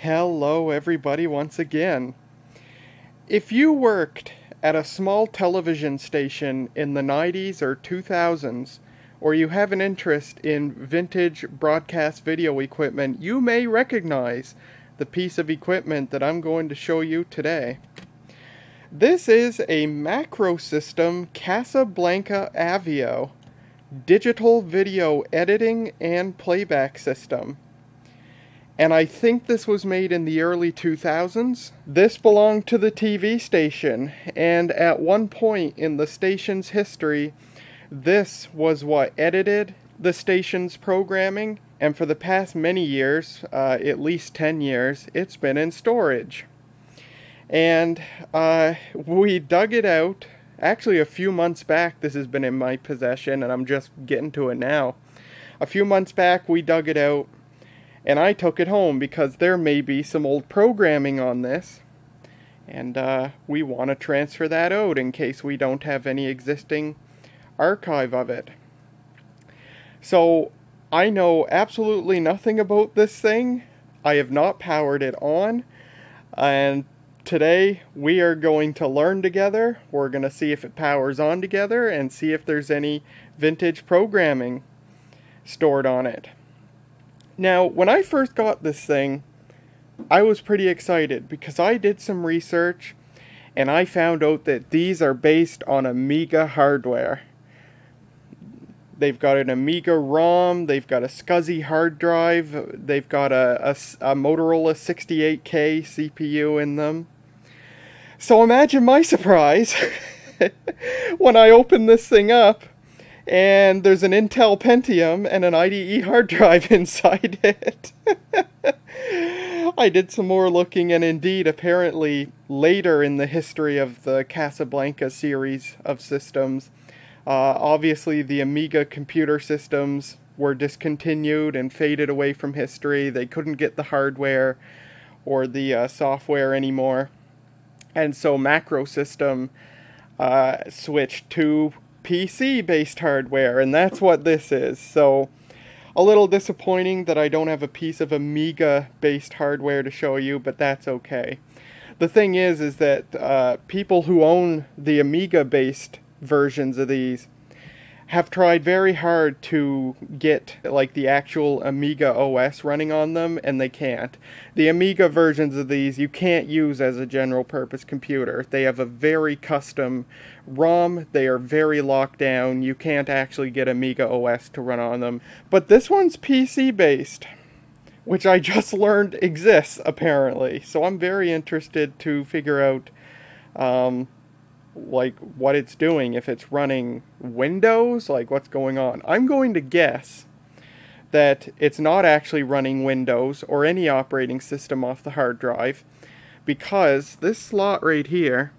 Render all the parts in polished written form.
Hello everybody once again. If you worked at a small television station in the 90s or 2000s, or you have an interest in vintage broadcast video equipment, you may recognize the piece of equipment that I'm going to show you today. This is a MacroSystem Casablanca Avio digital video editing and playback system. And I think this was made in the early 2000s. This belonged to the TV station, and at one point in the station's history, this was what edited the station's programming, and for the past many years, at least 10 years, it's been in storage. And we dug it out. Actually, a few months back, this has been in my possession, and I'm just getting to it now. A few months back, we dug it out, and I took it home because there may be some old programming on this, and we want to transfer that out in case we don't have any existing archive of it. So, I know absolutely nothing about this thing. I have not powered it on, and today we are going to learn together. We're going to see if it powers on together and see if there's any vintage programming stored on it. Now, when I first got this thing, I was pretty excited because I did some research and I found out that these are based on Amiga hardware. They've got an Amiga ROM, they've got a SCSI hard drive, they've got a Motorola 68K CPU in them. So imagine my surprise when I open this thing up and there's an Intel Pentium and an IDE hard drive inside it. I did some more looking, and indeed, apparently, later in the history of the Casablanca series of systems, obviously the Amiga computer systems were discontinued and faded away from history. They couldn't get the hardware or the software anymore. And so MacroSystem switched to PC-based hardware, and that's what this is. So, a little disappointing that I don't have a piece of Amiga-based hardware to show you, but that's okay. The thing is that people who own the Amiga-based versions of these have tried very hard to get like the actual Amiga OS running on them, and they can't. The Amiga versions of these you can't use as a general purpose computer. They have a very custom ROM, they are very locked down, you can't actually get Amiga OS to run on them. But this one's PC based, which I just learned exists apparently. So I'm very interested to figure out like what it's doing, if it's running Windows, like what's going on. I'm going to guess that it's not actually running Windows or any operating system off the hard drive, because this slot right here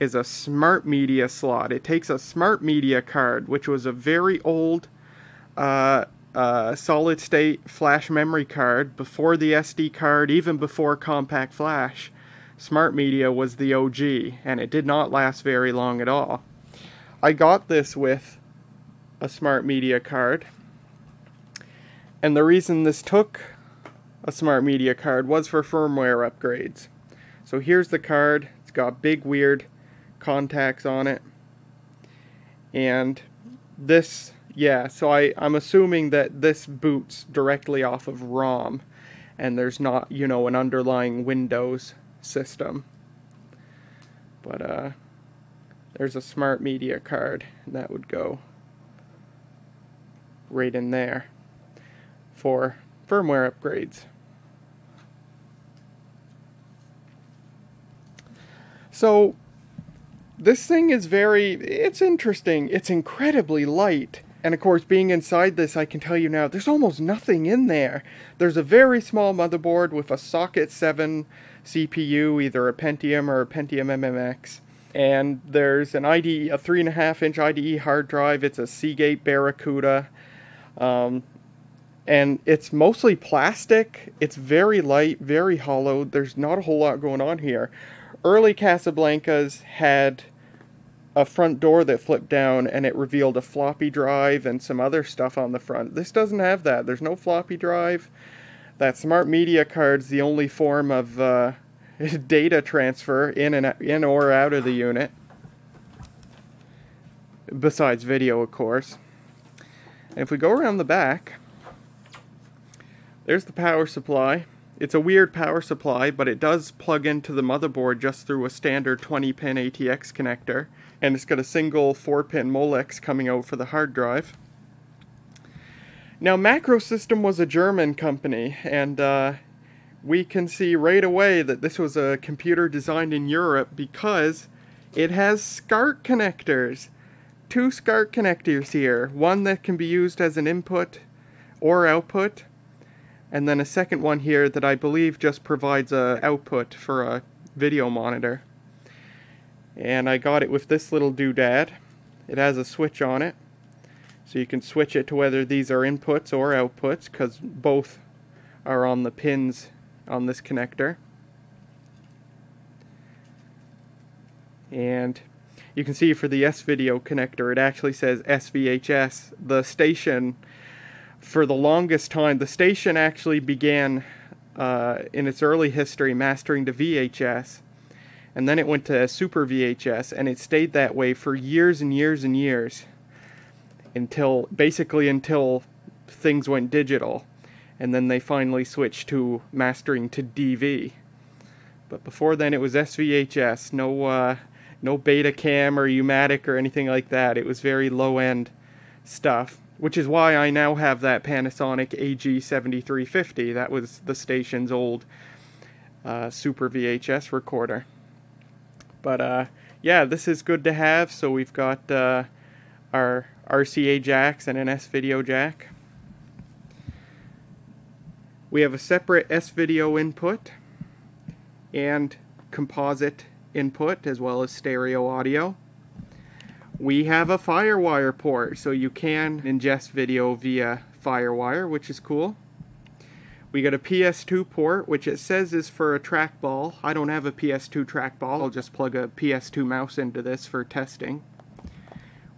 is a smart media slot. It takes a smart media card, which was a very old solid state flash memory card before the SD card, even before compact flash. Smart Media was the OG, and it did not last very long at all. I got this with a Smart Media card, and the reason this took a Smart Media card was for firmware upgrades. So here's the card. It's got big weird contacts on it, and this, yeah, so I'm assuming that this boots directly off of ROM, and there's not, you know, an underlying Windows system. But there's a Smart Media card, and that would go right in there for firmware upgrades. So this thing is it's interesting. It's incredibly light. And of course, being inside this, I can tell you now, there's almost nothing in there. There's a very small motherboard with a socket 7 CPU, either a Pentium or a Pentium MMX. And there's an IDE, a 3.5-inch IDE hard drive. It's a Seagate Barracuda. And it's mostly plastic. It's very light, very hollow. There's not a whole lot going on here. Early Casablancas had a front door that flipped down and it revealed a floppy drive and some other stuff on the front. This doesn't have that. There's no floppy drive. that smart media card's the only form of data transfer in or out of the unit, besides video, of course. And if we go around the back, there's the power supply. It's a weird power supply, but it does plug into the motherboard just through a standard 20-pin ATX connector, and it's got a single 4-pin Molex coming out for the hard drive. Now, MacroSystem was a German company, and we can see right away that this was a computer designed in Europe because it has SCART connectors. 2 SCART connectors here. One that can be used as an input or output, and then a second one here that I believe just provides an output for a video monitor. And I got it with this little doodad. It has a switch on it, so you can switch it to whether these are inputs or outputs, because both are on the pins on this connector. And you can see for the S-Video connector, it actually says SVHS. The station, for the longest time, the station actually began in its early history mastering to VHS, and then it went to Super VHS, and it stayed that way for years and years and years until things went digital, and then they finally switched to mastering to DV. But before then it was SVHS, no Betacam or U-matic or anything like that. It was very low-end stuff, which is why I now have that Panasonic AG7350. That was the station's old Super VHS recorder. But yeah, this is good to have. So we've got our RCA jacks and an S-Video jack. We have a separate S-Video input and composite input, as well as stereo audio. We have a FireWire port, so you can ingest video via FireWire, which is cool. We got a PS2 port, which it says is for a trackball. I don't have a PS2 trackball. I'll just plug a PS2 mouse into this for testing.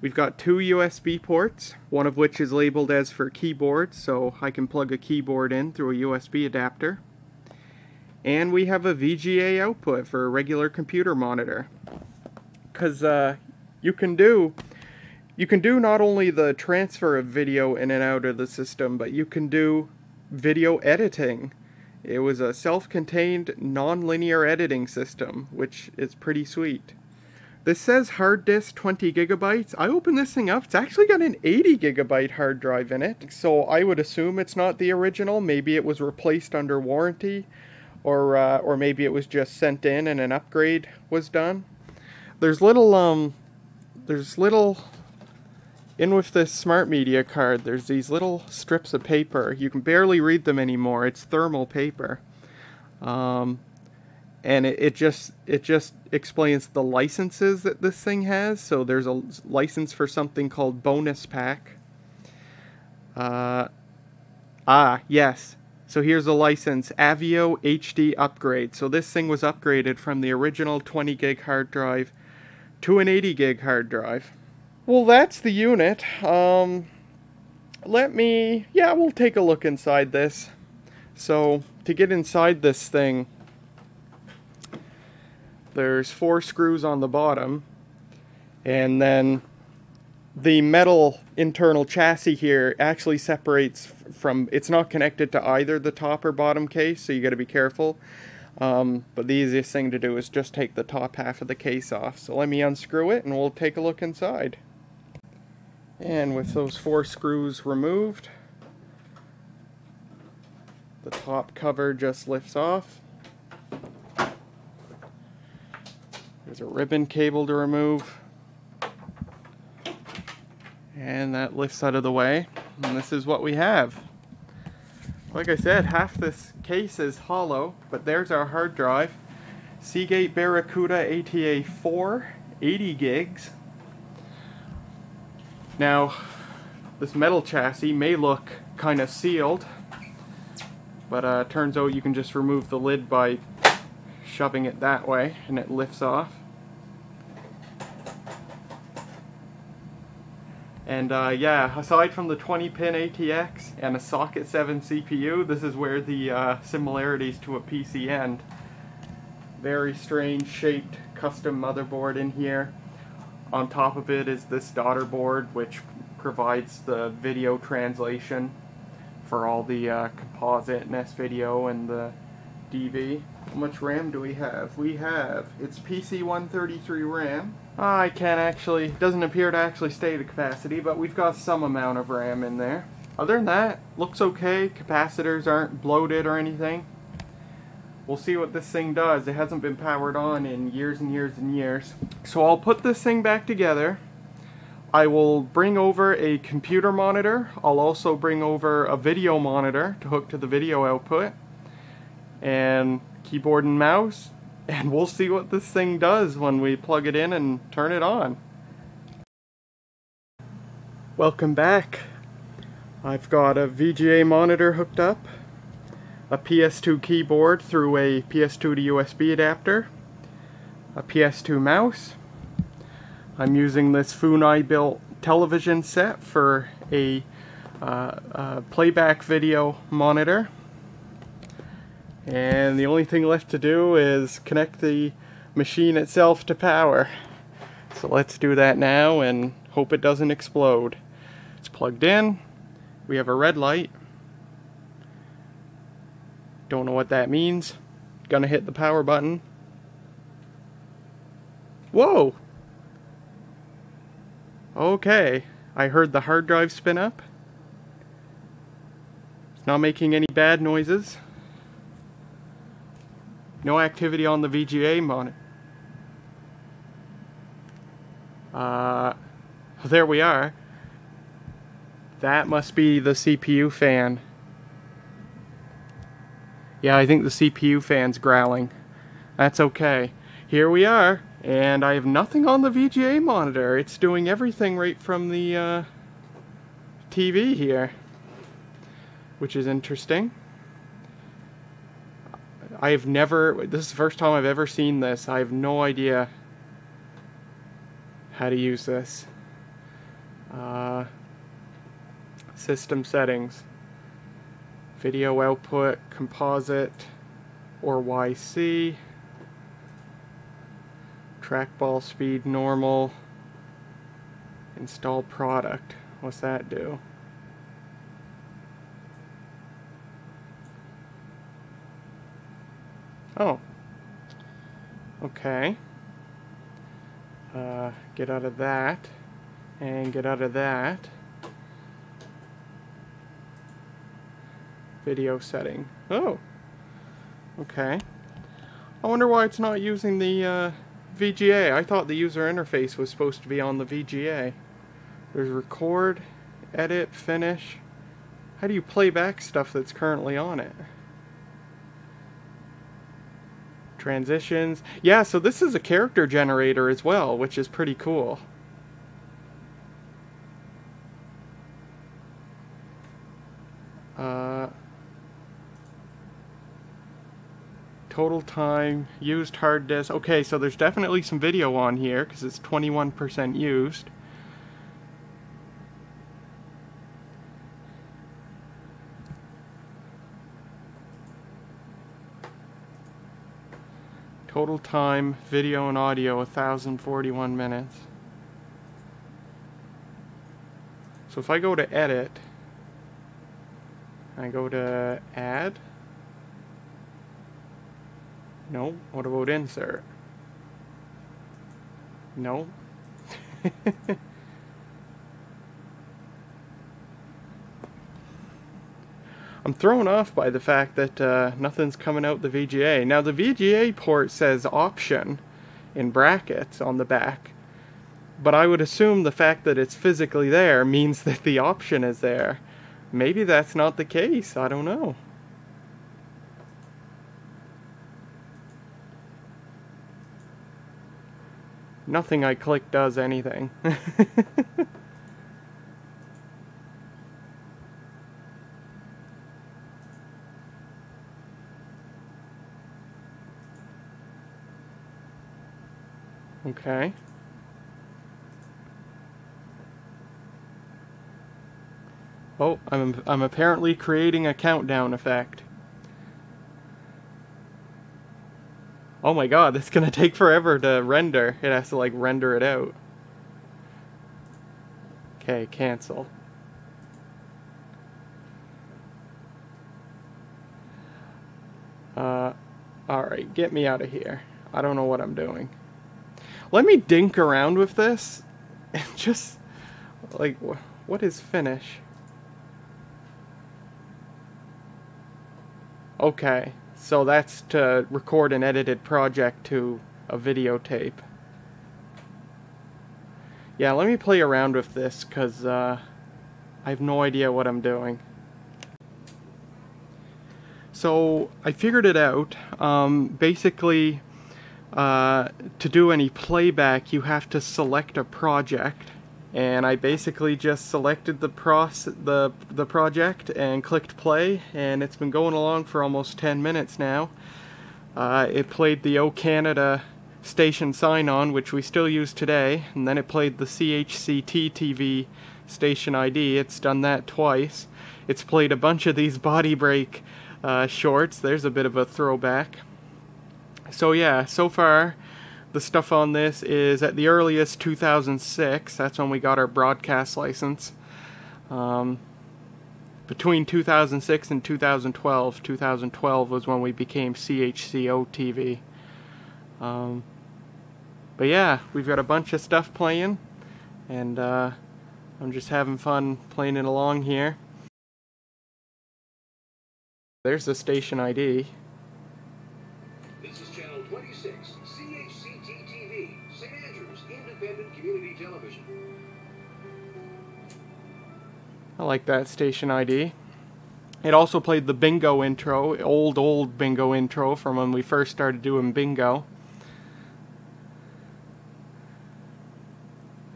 We've got 2 USB ports, one of which is labeled as for keyboard, so I can plug a keyboard in through a USB adapter. And we have a VGA output for a regular computer monitor. Because you can do not only the transfer of video in and out of the system, but you can do video editing. It was a self-contained non-linear editing system, which is pretty sweet. This says hard disk 20 gigabytes. I opened this thing up. It's actually got an 80 gigabyte hard drive in it. So I would assume it's not the original. Maybe it was replaced under warranty, or maybe it was just sent in and an upgrade was done. There's little in with this smart media card, there's these little strips of paper. You can barely read them anymore. It's thermal paper. And it just explains the licenses that this thing has. So there's a license for something called Bonus Pack. Yes. So here's a license, Avio HD Upgrade. So this thing was upgraded from the original 20 gig hard drive to an 80 gig hard drive. Well, that's the unit. We'll take a look inside this. So to get inside this thing, there's 4 screws on the bottom, and then the metal internal chassis here actually separates from, it's not connected to either the top or bottom case, so you got to be careful. But the easiest thing to do is just take the top half of the case off. So let me unscrew it and we'll take a look inside. And with those 4 screws removed, the top cover just lifts off. There's a ribbon cable to remove. And that lifts out of the way. And this is what we have. Like I said, half this case is hollow, but there's our hard drive. Seagate Barracuda ATA 4, 80 gigs. Now, this metal chassis may look kind of sealed, but turns out you can just remove the lid by shoving it that way, and it lifts off. And yeah, aside from the 20-pin ATX and a socket 7 CPU, this is where the similarities to a PC end. Very strange shaped custom motherboard in here. On top of it is this daughter board, which provides the video translation for all the composite and S-video and the DV. How much RAM do we have? It's PC133 RAM. I can't actually, doesn't appear to actually state the capacity, but we've got some amount of RAM in there. Other than that, looks okay. Capacitors aren't bloated or anything. We'll see what this thing does. It hasn't been powered on in years and years and years. So I'll put this thing back together. I will bring over a computer monitor. I'll also bring over a video monitor to hook to the video output. And keyboard and mouse. And we'll see what this thing does when we plug it in and turn it on. Welcome back. I've got a VGA monitor hooked up, a PS2 keyboard through a PS2 to USB adapter, a PS2 mouse. I'm using this Funai built television set for a playback video monitor. And the only thing left to do is connect the machine itself to power. So let's do that now and hope it doesn't explode. It's plugged in. We have a red light. Don't know what that means. Gonna hit the power button. Whoa! Okay, I heard the hard drive spin up. It's not making any bad noises. No activity on the VGA monitor. There we are. That must be the CPU fan. Yeah, I think the CPU fan's growling. That's okay. Here we are, and I have nothing on the VGA monitor. It's doing everything right from the TV here, which is interesting. This is the first time I've ever seen this. I have no idea how to use this. System settings. Video output, composite, or YC. Trackball speed normal. Install product. What's that do? Oh. Okay. Get out of that. And get out of that. Video setting. Oh. Okay. I wonder why it's not using the VGA. I thought the user interface was supposed to be on the VGA. There's record, edit, finish. How do you play back stuff that's currently on it? Transitions. Yeah, so this is a character generator as well, which is pretty cool. Total time, used hard disk. Okay, so there's definitely some video on here because it's 21% used. Total time, video and audio, 1,041 minutes. So if I go to edit, I go to add. No. What about insert? No. I'm thrown off by the fact that nothing's coming out the VGA. Now the VGA port says option in brackets on the back, but I would assume the fact that it's physically there means that the option is there. Maybe that's not the case. I don't know. Nothing I click does anything. Okay. Oh, I'm apparently creating a countdown effect. Oh my god, it's gonna take forever to render. It has to like render it out. Okay, cancel. Alright, get me out of here. I don't know what I'm doing. Let me dink around with this and just, like, what is finish? Okay, so that's to record an edited project to a videotape. Yeah, let me play around with this, because I have no idea what I'm doing. So, I figured it out. Basically, to do any playback, you have to select a project. And I basically just selected the project and clicked play, and it's been going along for almost 10 minutes now. It played the O Canada station sign-on, which we still use today, and then it played the CHCT TV station ID. It's done that twice. It's played a bunch of these body break shorts. There's a bit of a throwback. So yeah, so far the stuff on this is at the earliest 2006. That's when we got our broadcast license. Between 2006 and 2012. 2012 was when we became CHCO TV. But yeah, we've got a bunch of stuff playing, and I'm just having fun playing it along here. There's the station ID. This is channel 26, CHCT TV, St. Andrews Independent Community Television. I like that station ID. It also played the bingo intro, old bingo intro from when we first started doing bingo.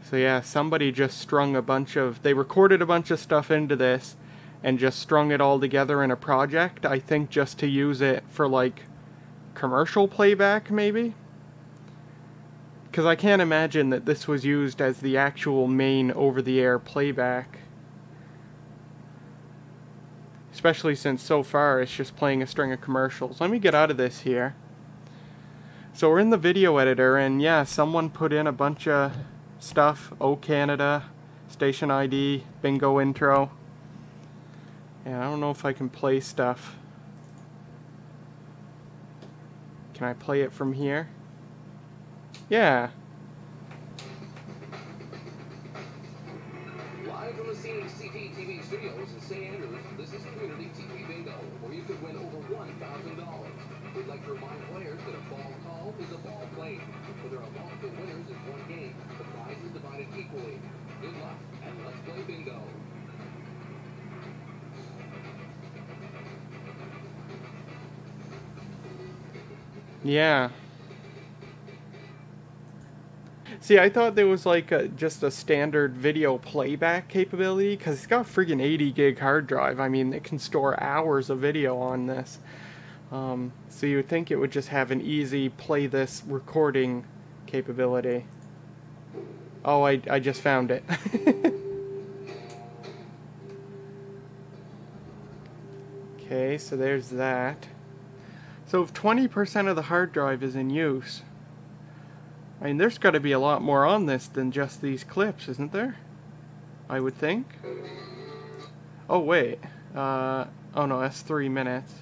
So yeah, somebody just strung they recorded a bunch of stuff into this and just strung it all together in a project, I think just to use it for like commercial playback maybe? Because I can't imagine that this was used as the actual main over-the-air playback. Especially since so far it's just playing a string of commercials. Let me get out of this here. So we're in the video editor, and yeah, someone put in a bunch of stuff. O Canada, station ID, bingo intro. Yeah, I don't know if I can play stuff. Can I play it from here? Yeah. Live from the CHCT TV studios in St. Andrews, this is Community TV Bingo, where you could win over $1,000. We'd like to remind players that a ball called is a ball played. So there are multiple winners in one game. The prize is divided equally. Good luck, and let's play bingo. Yeah. See, I thought there was like just a standard video playback capability, because it's got a friggin' 80 gig hard drive. I mean, it can store hours of video on this. So you would think it would just have an easy play this recording capability. Oh, I just found it. Okay, so there's that. So if 20% of the hard drive is in use, I mean, there's got to be a lot more on this than just these clips, isn't there? I would think. Oh, wait. Oh no, that's 3 minutes.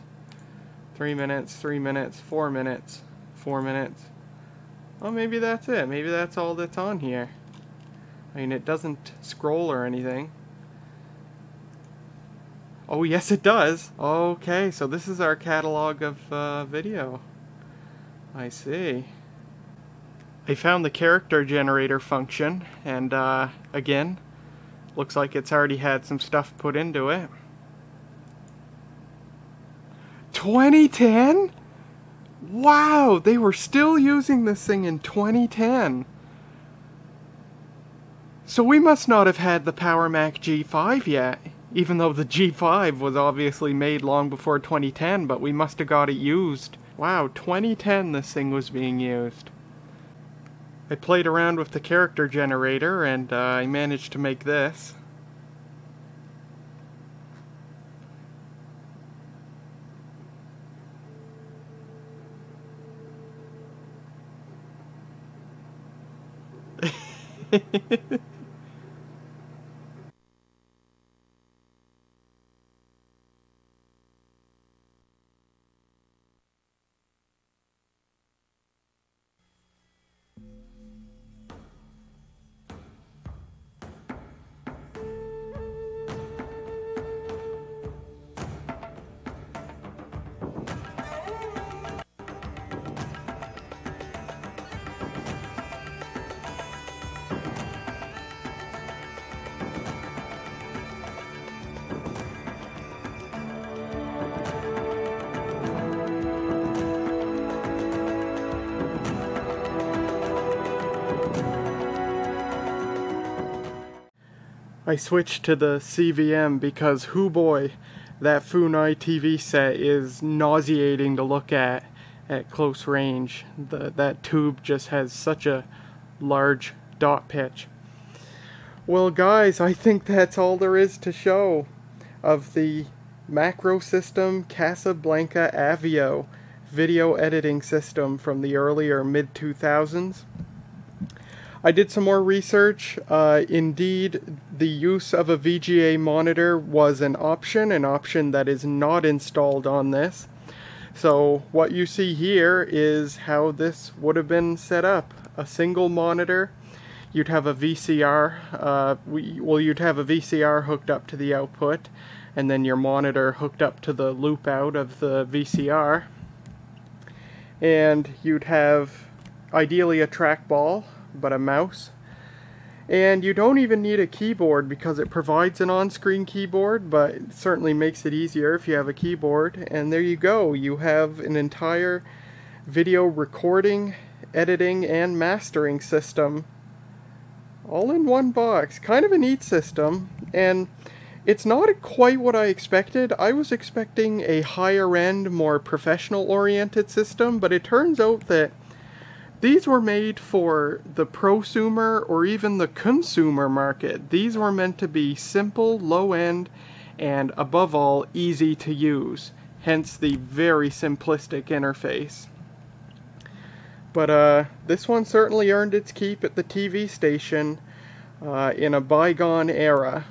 3 minutes, 3 minutes, 4 minutes, 4 minutes. Oh, maybe that's it. Maybe that's all that's on here. I mean, it doesn't scroll or anything. Oh, yes, it does. Okay, so this is our catalog of video. I see. I found the character generator function, and again, looks like it's already had some stuff put into it. 2010? Wow, they were still using this thing in 2010. So we must not have had the Power Mac G5 yet, even though the G5 was obviously made long before 2010, but we must have got it used. Wow, 2010 this thing was being used. I played around with the character generator, and I managed to make this. I switched to the CVM because, hoo boy, that Funai TV set is nauseating to look at close range. That tube just has such a large dot pitch. Well guys, I think that's all there is to show of the MacroSystem Casablanca Avio video editing system from the earlier mid-2000s. I did some more research. Indeed, the use of a VGA monitor was an option that is not installed on this. So what you see here is how this would have been set up. A single monitor. You'd have a VCR. You'd have a VCR hooked up to the output, and then your monitor hooked up to the loop out of the VCR. And you'd have ideally a trackball, but a mouse. And you don't even need a keyboard because it provides an on-screen keyboard, but it certainly makes it easier if you have a keyboard. And there you go, you have an entire video recording, editing, and mastering system all in one box. Kind of a neat system, and it's not quite what I expected. I was expecting a higher end, more professional oriented system, but it turns out that these were made for the prosumer or even the consumer market. These were meant to be simple, low-end, and above all, easy to use. Hence the very simplistic interface. But this one certainly earned its keep at the TV station in a bygone era.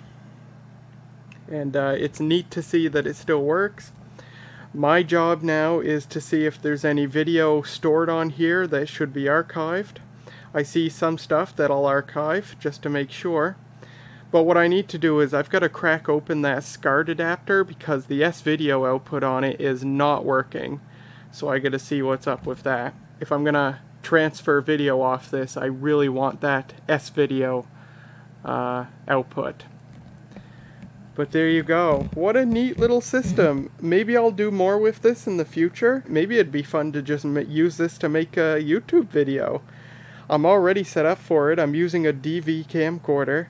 And it's neat to see that it still works. My job now is to see if there's any video stored on here that should be archived. I see some stuff that I'll archive just to make sure. But what I need to do is I've got to crack open that SCART adapter because the S-video output on it is not working. So I got to see what's up with that. If I'm going to transfer video off this, I really want that S-video output. But there you go. What a neat little system. Maybe I'll do more with this in the future. Maybe it'd be fun to just use this to make a YouTube video. I'm already set up for it. I'm using a DV camcorder.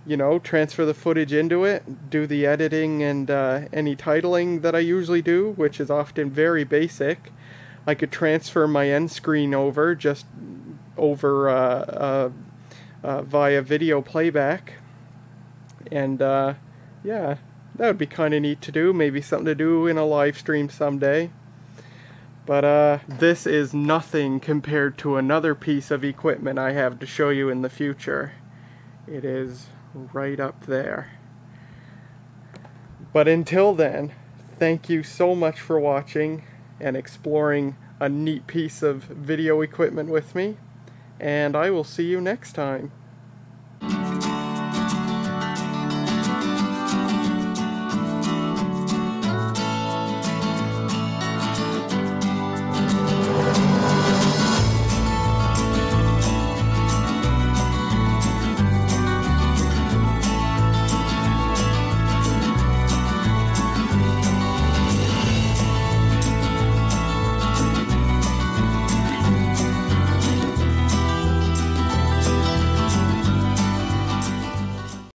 You know, transfer the footage into it, do the editing and any titling that I usually do, which is often very basic. I could transfer my end screen over via video playback. And yeah, that would be kind of neat to do. Maybe something to do in a live stream someday. But this is nothing compared to another piece of equipment I have to show you in the future. It is right up there. But until then, thank you so much for watching and exploring a neat piece of video equipment with me. And I will see you next time.